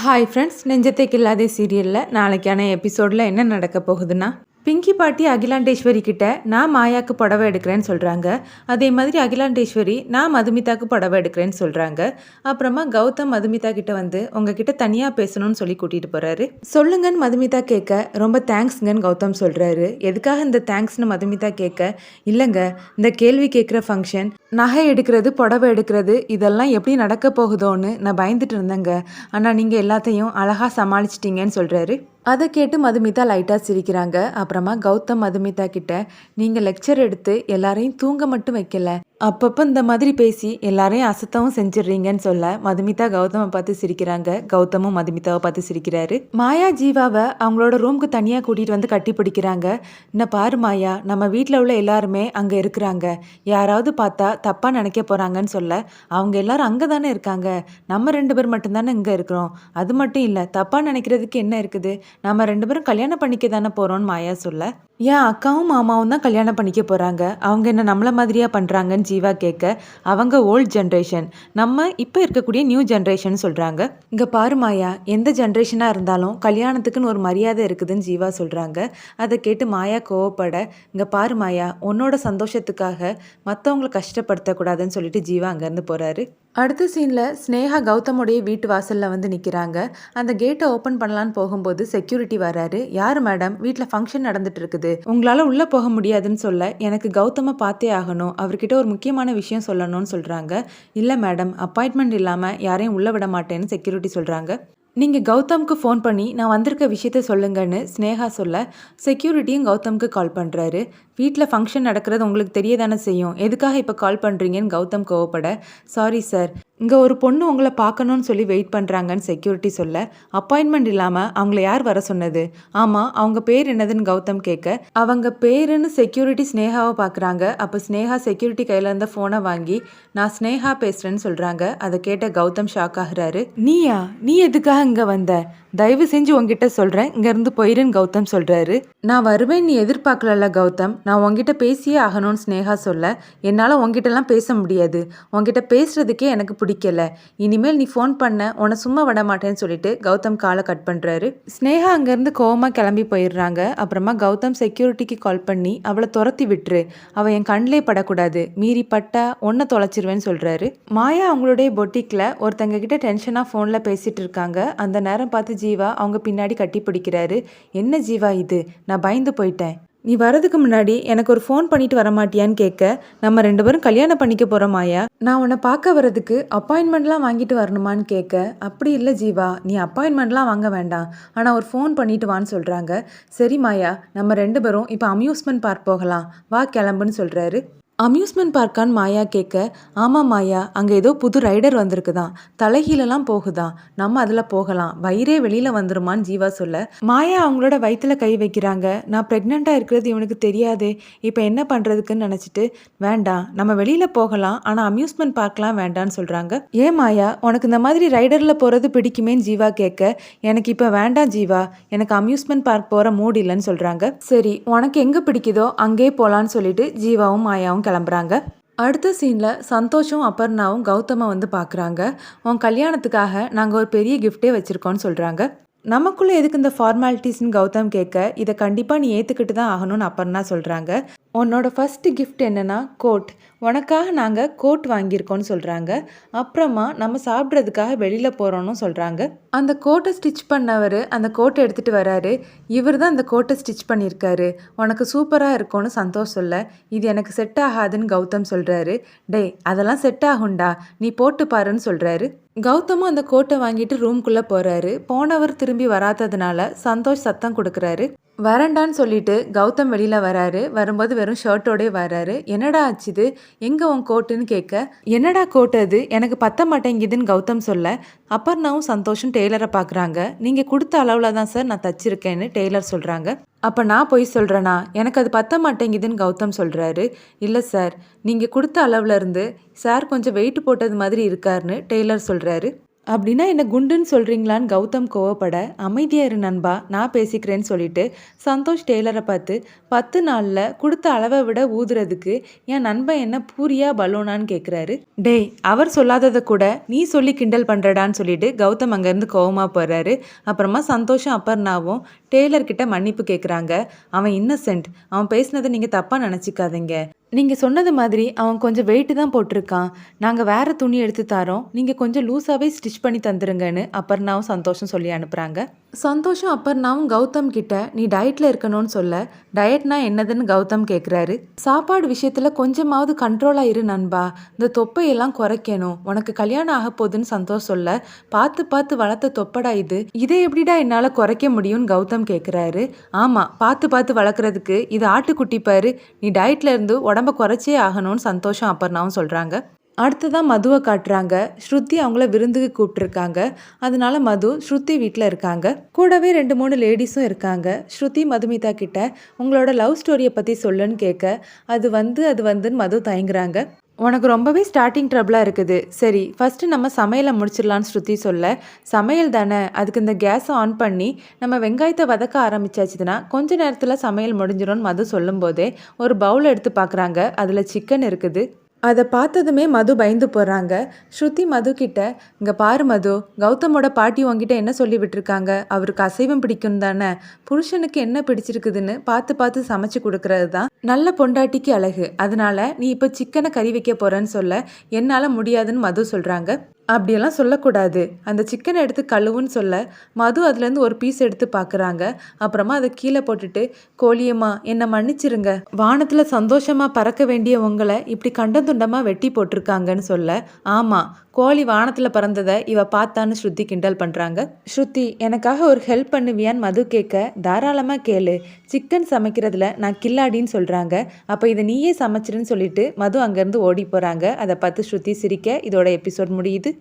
Hi friends, நெஞ்சத்தை கில்லாதே சீரியலில் நாளைக்கான எபிசோடில் என்ன நடக்க போகுதுன்னா, பிங்கி பாட்டி அகிலாண்டேஸ்வரி கிட்ட நான் மாயாவுக்கு புடவை எடுக்கிறேன்னு சொல்கிறாங்க. அதே மாதிரி அகிலாண்டேஸ்வரி நான் மதுமிதாவுக்கு புடவை எடுக்கிறேன்னு சொல்கிறாங்க. அப்புறமா கௌதம் மதுமிதா கிட்ட வந்து உங்ககிட்ட தனியாக பேசணும்னு சொல்லி கூட்டிகிட்டு போகிறாரு. சொல்லுங்கன்னு மதுமிதா கேட்க ரொம்ப தேங்க்ஸ்ங்கன்னு கௌதம் சொல்கிறாரு. எதுக்காக இந்த தேங்க்ஸ்னு மதுமிதா கேட்க, இல்லைங்க இந்த கேள்வி கேட்குற ஃபங்க்ஷன், நகை எடுக்கிறது, புடவை எடுக்கிறது இதெல்லாம் எப்படி நடக்க போகுதோன்னு நான் பயந்துட்டு இருந்தேங்க. ஆனால் நீங்கள் எல்லாத்தையும் அழகாக சமாளிச்சிட்டிங்கன்னு சொல்கிறாரு. அதை கேட்டு மதுமிதா லைட்டாக சிரிக்கிறாங்க. அப்புறமா கௌதம் மதுமிதா கிட்ட, நீங்கள் லெக்சர் எடுத்து எல்லாரையும் தூங்க மட்டும் வைக்கல, அப்பப்போ இந்த மாதிரி பேசி எல்லாரையும் அசத்தவும் செஞ்சிடுறீங்கன்னு சொல்ல மதுமிதா கௌதமை பார்த்து சிரிக்கிறாங்க. கௌதமும் மதுமிதாவை பார்த்து சிரிக்கிறாரு. மாயா ஜீவாவை அவங்களோட ரூமுக்கு தனியாக கூட்டிகிட்டு வந்து கட்டி பிடிக்கிறாங்க. இன்னும் பாரு மாயா, நம்ம வீட்டில் உள்ள எல்லாருமே அங்கே இருக்கிறாங்க, யாராவது பார்த்தா தப்பாக நினைக்க போகிறாங்கன்னு சொல்ல, அவங்க எல்லாரும் அங்கே தானே இருக்காங்க, நம்ம 2 பேர் மட்டும்தானே இங்கே இருக்கிறோம், அது மட்டும் இல்லை தப்பாக நினைக்கிறதுக்கு என்ன இருக்குது, நம்ம 2 பேரும் கல்யாணம் பண்ணிக்க தானே போகிறோன்னு மாயா சொல்ல, என் அக்காவும் மாமாவும் தான் கல்யாணம் பண்ணிக்க போகிறாங்க, அவங்க என்ன நம்மள மாதிரியாக பண்ணுறாங்கன்னு ஜீவா கேட்க, அவங்க ஓல்ட் ஜென்ரேஷன், நம்ம இப்போ இருக்கக்கூடிய நியூ ஜென்ரேஷன் சொல்கிறாங்க. இங்கே பாரு மாயா, எந்த ஜென்ரேஷனாக இருந்தாலும் கல்யாணத்துக்குன்னு ஒரு மரியாதை இருக்குதுன்னு ஜீவா சொல்கிறாங்க. அதை கேட்டு மாயா கோவப்பட, இங்கே பாரு மாயா, உன்னோட சந்தோஷத்துக்காக மற்றவங்களை கஷ்டப்படுத்தக்கூடாதுன்னு சொல்லிட்டு ஜீவா அங்கேருந்து போகிறாரு. அடுத்த சீனில் ஸ்னேகா கௌதமுடைய வீட்டு வாசலில் வந்து நிற்கிறாங்க. அந்த கேட்டை ஓப்பன் பண்ணலான்னு போகும்போது செக்யூரிட்டி வராரு. யார் மேடம், வீட்டில் ஃபங்க்ஷன் நடந்துட்டு இருக்குது, உங்களால் உள்ளே போக முடியாதுன்னு சொல்ல, எனக்கு கௌதமை பார்த்தே ஆகணும், அவர்கிட்ட ஒரு முக்கியமான விஷயம் சொல்லணும்னு சொல்கிறாங்க. இல்லை மேடம், அப்பாயின்மெண்ட் இல்லாமல் யாரையும் உள்ளே விட மாட்டேன்னு செக்யூரிட்டி சொல்கிறாங்க. நீங்கள் கௌதமுக்கு ஃபோன் பண்ணி நான் வந்திருக்க விஷயத்த சொல்லுங்கன்னு ஸ்னேகா சொல்ல, செக்யூரிட்டியும் கௌதமுக்கு கால் பண்ணுறாரு. வீட்டில் ஃபங்க்ஷன் நடக்கிறது உங்களுக்கு தெரிய தானே செய்யும், எதுக்காக இப்போ கால் பண்ணுறீங்கன்னு கௌதம் கோவப்பட, சாரி சார், இங்கே ஒரு பொண்ணு உங்களை பார்க்கணுன்னு சொல்லி வெயிட் பண்ணுறாங்கன்னு செக்யூரிட்டி சொல்ல, அப்பாயின்மெண்ட் இல்லாமல் அவங்கள யார் வர சொன்னது, ஆமாம் அவங்க பேர் என்னதுன்னு கௌதம் கேட்க, அவங்க பேருன்னு செக்யூரிட்டி ஸ்னேகாவை பார்க்குறாங்க. அப்போ ஸ்னேகா செக்யூரிட்டி கையில் இருந்த ஃபோனை வாங்கி நான் ஸ்னேகா பேசுகிறேன்னு சொல்கிறாங்க. அதை கேட்ட கௌதம் ஷாக் ஆகுறாரு. நீயா, நீ எதுக்காக இங்கே வந்த, தயவு செஞ்சு உங்ககிட்ட சொல்கிறேன், இங்கேருந்து போயிருன்னு கௌதம் சொல்கிறாரு. நான் வருவேன் நீ எதிர்பார்க்கல கௌதம், நான் உங்ககிட்ட பேசியே ஆகணும்னு ஸ்னேகா சொல்ல, என்னால் உங்ககிட்டலாம் பேச முடியாது, உங்ககிட்ட பேசுகிறதுக்கே எனக்கு பிடிக்கல, இனிமேல் நீ ஃபோன் பண்ண உன்னை சும்மா விட மாட்டேன்னு சொல்லிட்டு கௌதம் காலை கட் பண்ணுறாரு. ஸ்னேகா அங்கேருந்து கோவமாக கிளம்பி போயிடுறாங்க. அப்புறமா கௌதம் செக்யூரிட்டிக்கு கால் பண்ணி அவளை துரத்தி விட்டுரு, அவள் என் கண்ணிலே படக்கூடாது, மீறி பட்டா ஒன்றை தொலைச்சிருவேன்னு சொல்கிறாரு. மாயா அவங்களுடைய பொட்டிக்கில் ஒருத்தங்க கிட்ட டென்ஷனாக ஃபோனில் பேசிகிட்டு இருக்காங்க. அந்த நேரம் பார்த்து ஜீவா அவங்க பின்னாடி கட்டி பிடிக்கிறாரு. என்ன ஜீவா இது, நான் பயந்து போயிட்டேன், நீ வரதுக்கு முன்னாடி எனக்கு ஒரு ஃபோன் பண்ணிட்டு வர மாட்டியான்னு கேட்க, நம்ம 2 பேரும் கல்யாணம் பண்ணிக்க போகிறோம் மாயா, நான் உன்னை பார்க்க வரதுக்கு அப்பாயின்மெண்ட்லாம் வாங்கிட்டு வரணுமான்னு கேட்க, அப்படி இல்லை ஜீவா, நீ அப்பாயின்மெண்ட்லாம் வாங்க வேண்டாம், ஆனால் ஒரு ஃபோன் பண்ணிட்டு வான்னு சொல்கிறாங்க. சரி மாயா, நம்ம 2 பேரும் இப்போ அம்யூஸ்மெண்ட் பார்க் போகலாம், வா கிளம்புன்னு சொல்கிறாரு. அம்யூஸ்மெண்ட் பார்க்கான்னு மாயா கேட்க, ஆமாம் மாயா, அங்கே ஏதோ புது ரைடர் வந்திருக்குதான், தலைகீழெல்லாம் போகுதான், நம்ம அதில் போகலாம், வயிறே வெளியில் வந்துருமான்னு ஜீவா சொல்ல, மாயா அவங்களோட வயிற்றில் கை வைக்கிறாங்க. நான் ப்ரெக்னெண்ட்டாக இருக்கிறது இவனுக்கு தெரியாதே, இப்போ என்ன பண்ணுறதுக்குன்னு நினச்சிட்டு, வேண்டாம் நம்ம வெளியில் போகலாம், ஆனால் அம்யூஸ்மெண்ட் பார்க்கலாம் வேண்டான்னு சொல்கிறாங்க. ஏன் மாயா, உனக்கு இந்த மாதிரி ரைடரில் போகிறது பிடிக்குமேன்னு ஜீவா கேட்க, எனக்கு இப்போ வேண்டாம் ஜீவா, எனக்கு அம்யூஸ்மெண்ட் பார்க் போகிற மூட் இல்லைன்னு சொல்கிறாங்க. சரி, உனக்கு எங்கே பிடிக்குதோ அங்கே போகலான்னு சொல்லிட்டு ஜீவாவும் மாயாவும் கிளம்புறாங்க. அடுத்த சீனில் சந்தோஷும் அபர்ணாவும் கௌதமை வந்து பார்க்குறாங்க. உன் கல்யாணத்துக்காக நாங்கள் ஒரு பெரிய கிஃப்டே வச்சுருக்கோன்னு சொல்கிறாங்க. நமக்குள்ளே எதுக்கு இந்த ஃபார்மாலிட்டிஸ்ன்னு கௌதம் கேட்க, இதை கண்டிப்பாக நீ ஏற்றுக்கிட்டு தான் ஆகணும்னு அபர்ணா சொல்கிறாங்க. உன்னோட ஃபஸ்ட்டு கிஃப்ட் என்னென்னா கோட், உனக்காக நாங்கள் கோட் வாங்கியிருக்கோன்னு சொல்கிறாங்க. அப்புறமா நம்ம சாப்பிட்றதுக்காக வெளியில் போகிறோன்னு சொல்கிறாங்க. அந்த கோட்டை ஸ்டிச் பண்ணவர் அந்த கோட்டை எடுத்துகிட்டு வராரு. இவர் தான் அந்த கோட்டை ஸ்டிச் பண்ணியிருக்காரு, உனக்கு சூப்பராக இருக்கும்னு சந்தோஷ் சொல்ல, இது எனக்கு செட் ஆகாதுன்னு கௌதம் சொல்கிறாரு. டேய், அதெல்லாம் செட் ஆகும்டா, நீ போட்டு பாருன்னு சொல்கிறாரு. கௌதமும் அந்த கோட்டை வாங்கிட்டு ரூம்குள்ளே போகிறாரு. போனவர் திரும்பி வராததுனால சந்தோஷ் சத்தம் கொடுக்குறாரு. வரண்டான்னு சொல்லிட்டு கௌதம் வெளியில் வராரு. வரும்போது வெறும் ஷர்ட்டோடே வராரு. என்னடா ஆச்சுது, எங்கே உன் கோட்டுன்னு கேட்க, என்னடா கோட்டு அது, எனக்கு பத்த மாட்டேங்குதுன்னு கௌதம் சொல்ல, அபர்ணாவும் சந்தோஷம் டெய்லரை பார்க்குறாங்க. நீங்கள் கொடுத்த அளவில் தான் சார் நான் தச்சிருக்கேன்னு டெய்லர் சொல்கிறாங்க. அப்போ நான் போய் சொல்கிறேனா, எனக்கு அது பத்த மாட்டேங்குதுன்னு கௌதம் சொல்கிறாரு. இல்லை சார், நீங்கள் கொடுத்த அளவில் இருந்து சார் கொஞ்சம் வெயிட் போட்டது மாதிரி இருக்காருன்னு டெய்லர் சொல்கிறாரு. அப்படின்னா என்ன குண்டுன்னு சொல்கிறீங்களான்னு கௌதம் கோவப்பட, அமைதியா இரு நண்பா, நான் பேசிக்கிறேன்னு சொல்லிட்டு சந்தோஷ் டெய்லரை பார்த்து 10 நாளில் கொடுத்த அளவை விட ஊதுறதுக்கு என் நண்பன் என்ன பூரியா பலூனான்னு கேட்குறாரு. டேய், அவர் சொல்லாததை கூட நீ சொல்லி கிண்டல் பண்ணுறடான்னு சொல்லிட்டு கௌதம் அங்கேருந்து கோவமாக போகிறாரு. அப்புறமா சந்தோஷம் அப்பர்னாவும் டெய்லர்கிட்ட மன்னிப்பு கேட்குறாங்க. அவன் இன்னசென்ட், அவன் பேசினதை நீங்கள் தப்பாக நினச்சிக்காதீங்க. நீங்கள் சொன்னது மாதிரி அவன் கொஞ்சம் வெயிட்டு தான் போட்டிருக்கான். நாங்கள் வேறு துணி எடுத்து தரோம், நீங்கள் கொஞ்சம் லூஸாகவே ஸ்டிச் பண்ணி தந்துருங்கன்னு அப்பர்னாவும் சந்தோஷம் சொல்லி அனுப்புகிறாங்க. சந்தோஷம் அப்பர்னாவும் கௌதம் கிட்ட நீ டயட்டில் இருக்கணும்னு சொல்ல, டயட்னா என்னதுன்னு கௌதம் கேட்குறாரு. சாப்பாடு விஷயத்தில் கொஞ்சமாவது கண்ட்ரோலாக இரு நண்பா, இந்த தொப்பையெல்லாம் குறைக்கணும், உனக்கு கல்யாணம் ஆக போகுதுன்னு சந்தோஷ் சொல்ல, பார்த்து பார்த்து வளர்த்த தொப்படா இது, இதை எப்படிடா என்னால் குறைக்க முடியும்னு கௌதம் கேட்குறாரு. ஆமாம், பார்த்து பார்த்து வளர்க்குறதுக்கு இது ஆட்டுக்குட்டி பாரு, நீ டயட்ல இருந்து உடம்ப குறைச்சே ஆகணும்னு சந்தோஷம் அப்பர்னாவும் சொல்கிறாங்க. அடுத்ததான் மதுவை காட்டுறாங்க. ஸ்ருதி அவங்கள விருந்துக்கு கூப்பிட்டுருக்காங்க. அதனால மது ஸ்ருதி வீட்டில் இருக்காங்க. கூடவே 2-3 லேடிஸும் இருக்காங்க. ஸ்ருதி மதுமிதா கிட்ட உங்களோட லவ் ஸ்டோரியை பற்றி சொல்லுன்னு கேட்க, அது வந்துன்னு மது தயங்குறாங்க. உனக்கு ரொம்பவே ஸ்டார்டிங் ட்ரபிளாக இருக்குது, சரி ஃபஸ்ட்டு நம்ம சமையலை முடிச்சிடலான்னு ஸ்ருதி சொல்ல, சமையல் தானே, அதுக்கு இந்த கேஸை ஆன் பண்ணி நம்ம வெங்காயத்தை வதக்க ஆரம்பிச்சாச்சுன்னா கொஞ்ச நேரத்தில் சமையல் முடிஞ்சிடும்னு மது சொல்லும்போதே ஒரு பவுல் எடுத்து பார்க்குறாங்க. அதில் சிக்கன் இருக்குது. அதை பார்த்ததுமே மது பயந்து போகிறாங்க. ஸ்ருதி மது கிட்ட, இங்கே பாரு மது, கௌதமோட பாட்டி உங்ககிட்ட என்ன சொல்லி விட்டுருக்காங்க, அவருக்கு அசைவம் பிடிக்கும் தானே, புருஷனுக்கு என்ன பிடிச்சிருக்குதுன்னு பார்த்து பார்த்து சமைச்சு கொடுக்கறது தான் நல்ல பொண்டாட்டிக்கு அழகு, அதனால நீ இப்போ சிக்கனை கறி வைக்க போகிறேன்னு சொல்ல, என்னால் முடியாதுன்னு மது சொல்கிறாங்க. அப்படியெல்லாம் சொல்லக்கூடாது, அந்த சிக்கனை எடுத்து கழுவுன்னு சொல்ல, மது அதுலேருந்து ஒரு பீஸ் எடுத்து பார்க்குறாங்க. அப்புறமா அதை கீழே போட்டுட்டு, கோழியம்மா என்னை மன்னிச்சிருங்க, வானத்தில் சந்தோஷமாக பறக்க வேண்டிய உங்களை இப்படி கண்டந்துண்டமாக வெட்டி போட்டிருக்காங்கன்னு சொல்ல, ஆமாம் கோழி வானத்தில் பறந்ததை இவ பார்த்தான்னு ஸ்ருதி கிண்டல் பண்ணுறாங்க. ஸ்ருதி எனக்காக ஒரு ஹெல்ப் பண்ணுவியான்னு மது கேட்க, தாராளமாக கேளு, சிக்கன் சமைக்கிறதுல நான் கில்லாடின்னு சொல்கிறாங்க, அப்போ இதை நீயே சமைச்சிருன்னு சொல்லிட்டு மது அங்கேருந்து ஓடி போகிறாங்க. அதை பார்த்து ஸ்ருதி சிரிக்க இதோட எபிசோட் முடியுது.